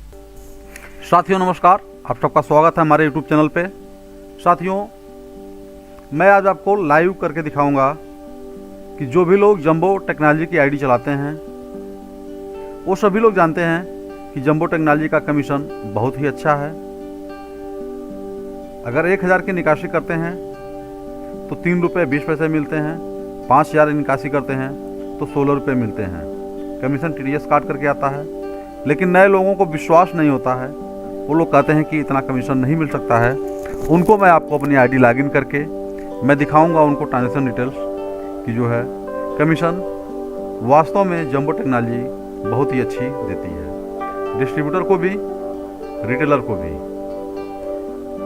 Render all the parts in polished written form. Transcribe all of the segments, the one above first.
साथियों नमस्कार, आप सबका स्वागत है हमारे यूट्यूब चैनल पे। साथियों, मैं आज आपको लाइव करके दिखाऊंगा कि जो भी लोग जंबो टेक्नोलॉजी की आईडी चलाते हैं वो सभी लोग जानते हैं कि जंबो टेक्नोलॉजी का कमीशन बहुत ही अच्छा है। अगर 1000 की निकासी करते हैं तो 3 रुपये 20 पैसे मिलते हैं। 5000 निकासी करते हैं तो 16 रुपये मिलते हैं। कमीशन TDS काट करके आता है। लेकिन नए लोगों को विश्वास नहीं होता है, वो लोग कहते हैं कि इतना कमीशन नहीं मिल सकता है। उनको मैं आपको अपनी आईडी लॉगिन करके मैं दिखाऊंगा उनको ट्रांजेक्शन डिटेल्स कि जो है कमीशन वास्तव में जंबो टेक्नोलॉजी बहुत ही अच्छी देती है, डिस्ट्रीब्यूटर को भी रिटेलर को भी।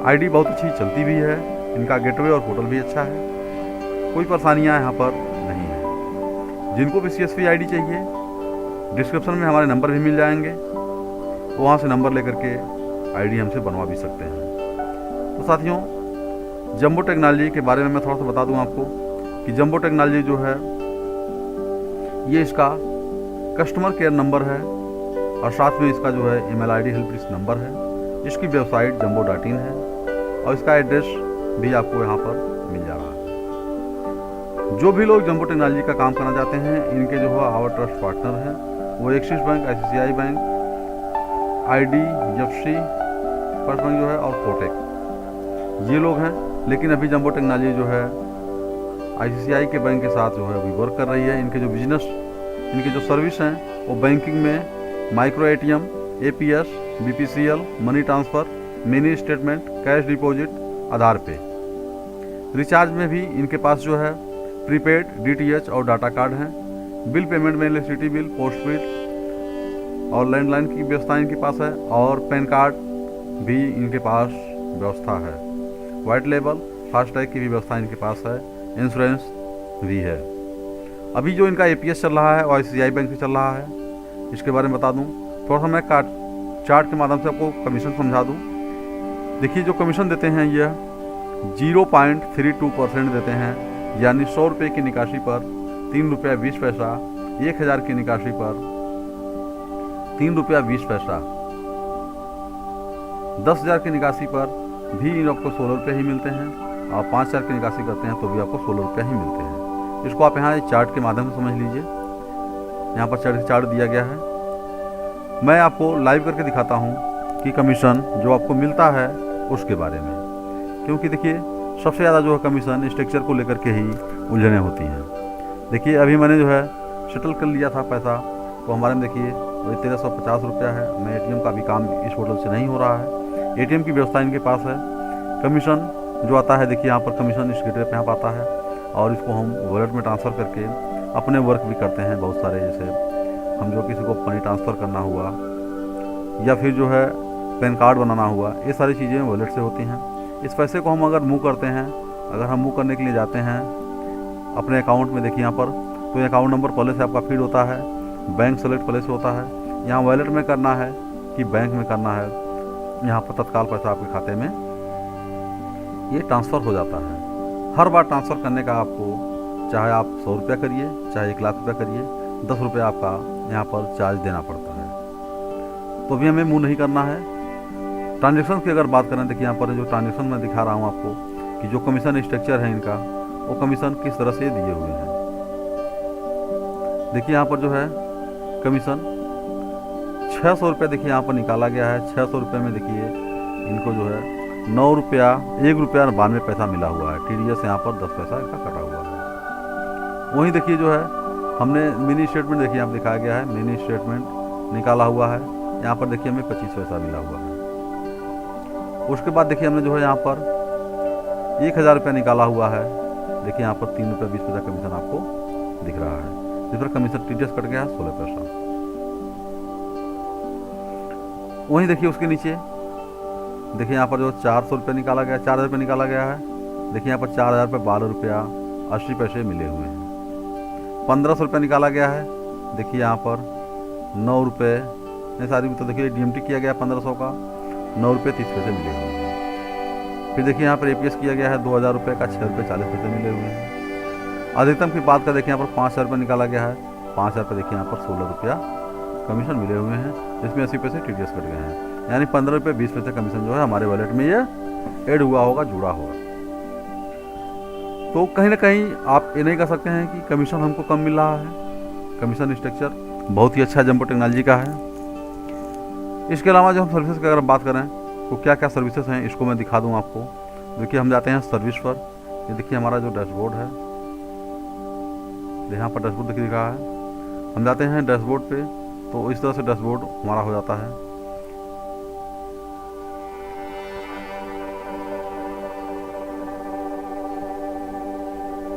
आईडी बहुत अच्छी चलती भी है, इनका गेटवे और पोर्टल भी अच्छा है, कोई परेशानियां यहाँ पर नहीं है। जिनको भी CSV आईडी चाहिए डिस्क्रिप्शन में हमारे नंबर भी मिल जाएंगे, वहाँ से नंबर लेकर के आईडी हमसे बनवा भी सकते हैं। तो साथियों, जंबो टेक्नोलॉजी के बारे में मैं थोड़ा सा बता दूं आपको कि जंबो टेक्नोलॉजी जो है ये इसका कस्टमर केयर नंबर है और साथ में इसका जो है email ID help desk number है। इसकी वेबसाइट jumbo.in है और इसका एड्रेस भी आपको यहाँ पर मिल जा रहा है। जो भी लोग जंबो टेक्नोलॉजी का काम करना चाहते हैं, इनके जो है आवर ट्रस्ट पार्टनर हैं वो axis bank, ICICI bank, IDFC first bank जो है और कोटेक, ये लोग हैं। लेकिन अभी जंबो टेक्नोलॉजी जो है ICICI के बैंक के साथ जो है अभी वर्क कर रही है। इनके जो बिजनेस, इनकी जो सर्विस हैं वो बैंकिंग में micro ATM, APS, BPCL, money transfer, mini statement, cash deposit, Aadhaar pay. Recharge में भी इनके पास जो है प्रीपेड, DTH और डाटा कार्ड हैं। बिल पेमेंट में इलेक्ट्रिसिटी बिल, पोस्ट बिल और लैंडलाइन की व्यवस्था इनके पास है और पैन कार्ड भी इनके पास व्यवस्था है। वाइट लेबल, फास्टैग की भी व्यवस्था इनके पास है। इंश्योरेंस भी है। अभी जो इनका APS चल रहा है वो ICICI बैंक से चल रहा है। इसके बारे में बता दूं, थोड़ा सा मैं चार्ट के माध्यम से आपको कमीशन समझा दूं। देखिए, जो कमीशन देते हैं यह 0.32% देते हैं, यानी 100 रुपये की निकासी पर 3 रुपया 20 पैसा, 1000 की निकासी पर 3 रुपया 20 पैसा, 10,000 की निकासी पर भी आपको 16 रुपये ही मिलते हैं और 5,000 की निकासी करते हैं तो भी आपको 16 रुपये ही मिलते हैं। इसको आप यहाँ चार्ट के माध्यम से समझ लीजिए। यहाँ पर चार्ट दिया गया है। मैं आपको लाइव करके दिखाता हूँ कि कमीशन जो आपको मिलता है उसके बारे में, क्योंकि देखिए सबसे ज़्यादा जो है कमीशन स्ट्रक्चर को लेकर के ही उलझने होती हैं। देखिए, अभी मैंने जो है सेटल कर लिया था पैसा, तो हमारे में देखिए वही 1350 रुपया है। मैं ATM का भी काम इस होटल से नहीं हो रहा है, ATM की व्यवस्था इनके पास है। कमीशन जो आता है, देखिए यहाँ पर कमीशन इस गेटवे पे यहाँ आता है और इसको हम वॉलेट में ट्रांसफ़र करके अपने वर्क भी करते हैं बहुत सारे। जैसे हम जो किसी को मनी ट्रांसफ़र करना हुआ या फिर जो है पैन कार्ड बनाना हुआ, ये सारी चीज़ें वॉलेट से होती हैं। इस पैसे को हम अगर मूव करते हैं, अगर हम मूव करने के लिए जाते हैं अपने अकाउंट में, देखिए यहाँ पर तो अकाउंट नंबर पहले से आपका फीड होता है, बैंक सेलेक्ट पहले से होता है। यहाँ वॉलेट में करना है कि बैंक में करना है, यहाँ पर तत्काल पैसा आपके खाते में ये ट्रांसफ़र हो जाता है। हर बार ट्रांसफ़र करने का आपको, चाहे आप 100 रुपया करिए चाहे 1 लाख रुपया करिए, 10 रुपये आपका यहाँ पर चार्ज देना पड़ता है। तो अभी हमें मूव नहीं करना है। ट्रांजेक्शन की अगर बात करें, देखिए यहाँ पर जो ट्रांजेक्शन मैं दिखा रहा हूँ आपको कि जो कमीशन स्ट्रक्चर है इनका, वो कमीशन किस तरह से दिए हुए हैं। देखिए यहाँ पर जो है कमीशन 600 रुपये देखिए यहाँ पर निकाला गया है। 600 रुपये में देखिए इनको जो है 9 रुपया 1 रुपया 92 पैसा मिला हुआ है। TDS यहाँ पर 10 पैसा इसका कटा हुआ है। वहीं देखिए जो है हमने मिनी स्टेटमेंट, देखिए यहाँ पर दिखाया गया है, मिनी स्टेटमेंट निकाला हुआ है। यहाँ पर देखिए हमें 25 पैसा मिला हुआ है। उसके बाद देखिए हमने जो है यहाँ पर 1000 रुपया निकाला हुआ है। देखिए यहाँ पर 3 रुपया 20 पैसा कमीशन आपको दिख रहा है, जिस पर कमीशन TDS कट गया है 16 पैसा। वहीं देखिए उसके नीचे देखिए यहाँ पर जो 400 रुपये निकाला गया, 4000 रुपये निकाला गया है। देखिए यहाँ पर 4000 रुपये 12 रुपया 80 पैसे मिले हुए हैं। 1500 रुपये निकाला गया है। देखिए यहाँ पर 9 रुपये सारी, तो देखिए DMT किया गया 1500 का, 9 रुपये 30 पैसे मिले हुए हैं। फिर देखिए यहाँ पर APS किया गया है 2000 रुपये का, 6 रुपये 40 पैसे मिले हुए हैं। अधिकतम की बात करें, देखिए यहाँ पर 5000 रुपये निकाला गया है। 5000 रुपये देखिए यहाँ पर 16 रुपया कमीशन मिले हुए हैं, जिसमें 80 पैसे TDS कट गए हैं, यानी 15 रुपये 20 पैसे कमीशन जो है हमारे वॉलेट में ये ऐड हुआ होगा, जुड़ा होगा। तो कहीं ना कहीं आप ये नहीं कह सकते हैं कि कमीशन हमको कम मिल रहा है। कमीशन स्ट्रक्चर बहुत ही अच्छा जंबो टेक्नोलॉजी का है। इसके अलावा जो हम सर्विसेज की अगर बात करें तो क्या क्या सर्विसेज हैं इसको मैं दिखा दूं आपको। देखिए हम जाते हैं सर्विस पर, ये देखिए हमारा जो डैशबोर्ड है, यहाँ पर डैशबोर्ड देखिए दिखा है। हम जाते हैं डैशबोर्ड पे तो इस तरह से डैशबोर्ड हमारा हो जाता है।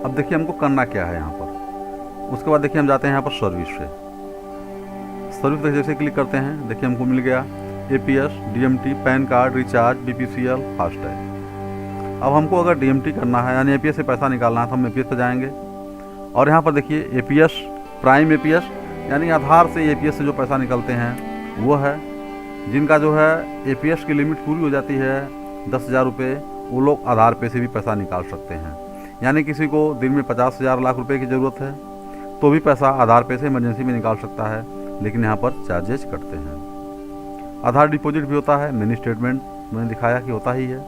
अब देखिए हमको करना क्या है यहाँ पर। उसके बाद देखिए हम जाते हैं यहाँ पर सर्विस पे। सर्विस पे जैसे क्लिक करते हैं, देखिए हमको मिल गया APS, DMT, pan card, recharge, BPCL, FASTag. अब हमको अगर DMT करना है यानी APS से पैसा निकालना है तो हम APS पे जाएंगे और यहाँ पर देखिए APS, प्राइम APS यानी आधार से APS से जो पैसा निकलते हैं वो है। जिनका जो है APS की लिमिट पूरी हो जाती है 10,000 रुपये, वो लोग आधार पे से भी पैसा निकाल सकते हैं। यानी किसी को दिन में 50,000 लाख रुपए की ज़रूरत है तो भी पैसा आधार पे से इमरजेंसी में निकाल सकता है, लेकिन यहाँ पर चार्जेस कटते हैं। आधार डिपॉजिट भी होता है, मिनी स्टेटमेंट मैंने दिखाया कि होता ही है।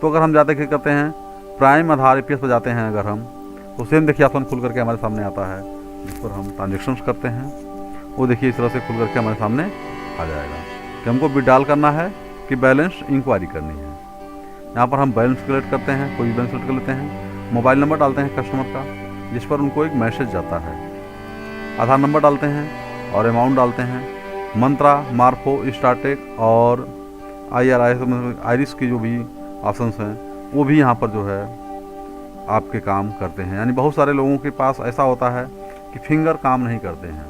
तो अगर हम जाते क्या करते हैं, प्राइम आधार APS पर जाते हैं अगर हम, तो सेम देखिए ऑप्शन खुल करके हमारे सामने आता है, जिस पर हम ट्रांजेक्शन्स करते हैं। वो देखिए इस तरह से खुल करके हमारे सामने आ जाएगा कि हमको विड्रॉल करना है कि बैलेंस इंक्वायरी करनी है। यहाँ पर हम बैलेंस कलेक्ट करते हैं, कोई बैलेंस कलेक्ट कर लेते हैं, मोबाइल नंबर डालते हैं कस्टमर का, जिस पर उनको एक मैसेज जाता है, आधार नंबर डालते हैं और अमाउंट डालते हैं। मंत्रा, मार्फो, स्टार्टेक और आइरिस की जो भी ऑप्शंस हैं वो भी यहाँ पर जो है आपके काम करते हैं। यानी बहुत सारे लोगों के पास ऐसा होता है कि फिंगर काम नहीं करते हैं,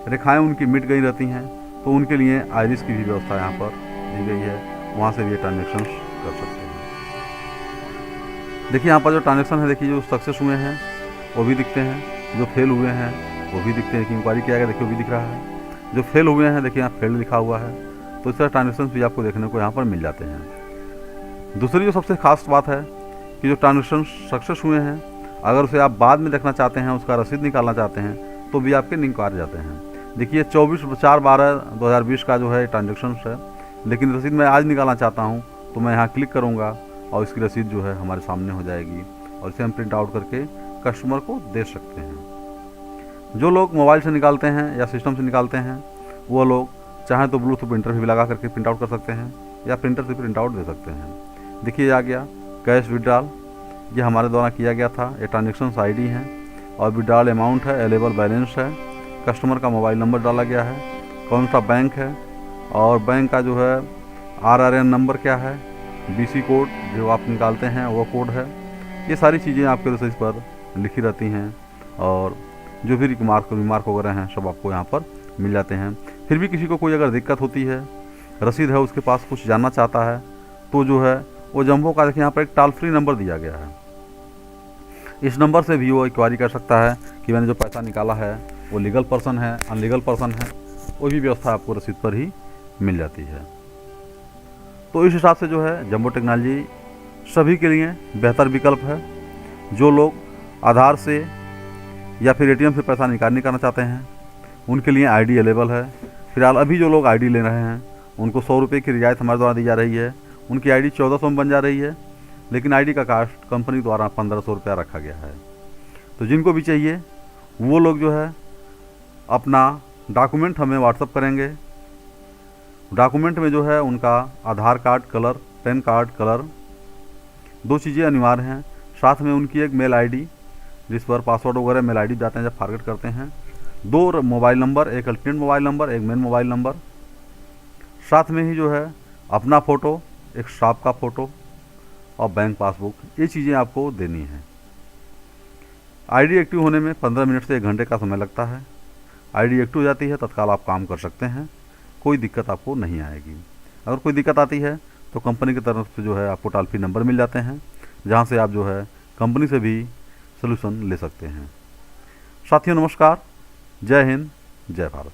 रेखाएं उनकी मिट गई रहती हैं, तो उनके लिए आइरिस की भी व्यवस्था यहाँ पर दी गई है, वहाँ से भी ट्रांजेक्शन कर सकते हैं। देखिए यहाँ पर जो ट्रांजेक्शन है, देखिए जो सक्सेस हुए हैं वो भी दिखते हैं, जो फेल हुए हैं वो भी दिखते हैं कि इंक्वायरी किया गया, देखिए वो भी दिख रहा है। जो फेल हुए हैं देखिए यहाँ फेल लिखा हुआ है। तो इस तरह ट्रांजेक्शन भी आपको देखने को यहाँ पर मिल जाते हैं। दूसरी जो सबसे खास बात है कि जो ट्रांजेक्शन सक्सेस हुए हैं, अगर उसे आप बाद में देखना चाहते हैं, उसका रसीद निकालना चाहते हैं, तो भी आपके लिंक आ जाते हैं। देखिए 24/4/2020 का जो है ट्रांजेक्शन है, लेकिन रसीद मैं आज निकालना चाहता हूँ तो मैं यहाँ क्लिक करूँगा और इसकी रसीद जो है हमारे सामने हो जाएगी और इसे हम प्रिंट आउट करके कस्टमर को दे सकते हैं। जो लोग मोबाइल से निकालते हैं या सिस्टम से निकालते हैं, वो लोग चाहें तो ब्लूटूथ प्रिंटर भी लगा करके प्रिंट आउट कर सकते हैं या प्रिंटर से प्रिंट आउट दे सकते हैं। देखिए आ गया कैश विड्रॉल, ये हमारे द्वारा किया गया था। ये ट्रांजेक्शन ID है और विड्रॉल अमाउंट है, अवेलेबल बैलेंस है, कस्टमर का मोबाइल नंबर डाला गया है, कौन सा बैंक है और बैंक का जो है RRN नंबर क्या है, BC कोड जो आप निकालते हैं वो कोड है। ये सारी चीज़ें आपके रसीद पर लिखी रहती हैं और जो भी रिमार्क वगैरह हैं सब आपको यहाँ पर मिल जाते हैं। फिर भी किसी को कोई अगर दिक्कत होती है, रसीद है उसके पास, कुछ जानना चाहता है, तो जो है वो जंबो का देखिए यहाँ पर एक टोल फ्री नंबर दिया गया है। इस नंबर से भी वो इंक्वायरी कर सकता है कि मैंने जो पैसा निकाला है वो लीगल पर्सन है, अनलीगल पर्सन है, वो भी व्यवस्था आपको रसीद पर ही मिल जाती है। तो इस हिसाब से जो है जंबो टेक्नोलॉजी सभी के लिए बेहतर विकल्प है। जो लोग आधार से या फिर ATM से पैसा निकालने करना चाहते हैं उनके लिए ID अवेलेबल है। फिलहाल अभी जो लोग ID ले रहे हैं उनको 100 रुपये की रियायत हमारे द्वारा दी जा रही है। उनकी ID 1400 में बन जा रही है, लेकिन ID का कास्ट कंपनी द्वारा 1500 रुपया रखा गया है। तो जिनको भी चाहिए वो लोग जो है अपना डॉक्यूमेंट हमें व्हाट्सअप करेंगे। डॉक्यूमेंट में जो है उनका Aadhaar card colour, PAN card colour, 2 चीज़ें अनिवार्य हैं। साथ में उनकी एक मेल ID जिस पर पासवर्ड वगैरह मेल ID जाते हैं जब फॉरवर्ड करते हैं, 2 मोबाइल नंबर, एक अल्टरनेट मोबाइल नंबर, एक मेन मोबाइल नंबर। साथ में ही जो है अपना फ़ोटो, एक शॉप का फ़ोटो और बैंक पासबुक, ये चीज़ें आपको देनी है। ID एक्टिव होने में 15 मिनट से 1 घंटे का समय लगता है। ID एक्टिव हो जाती है तत्काल आप काम कर सकते हैं, कोई दिक्कत आपको नहीं आएगी। अगर कोई दिक्कत आती है तो कंपनी की तरफ से जो है आपको टोल फ्री नंबर मिल जाते हैं, जहां से आप जो है कंपनी से भी सलूशन ले सकते हैं। साथियों नमस्कार, जय हिंद, जय भारत।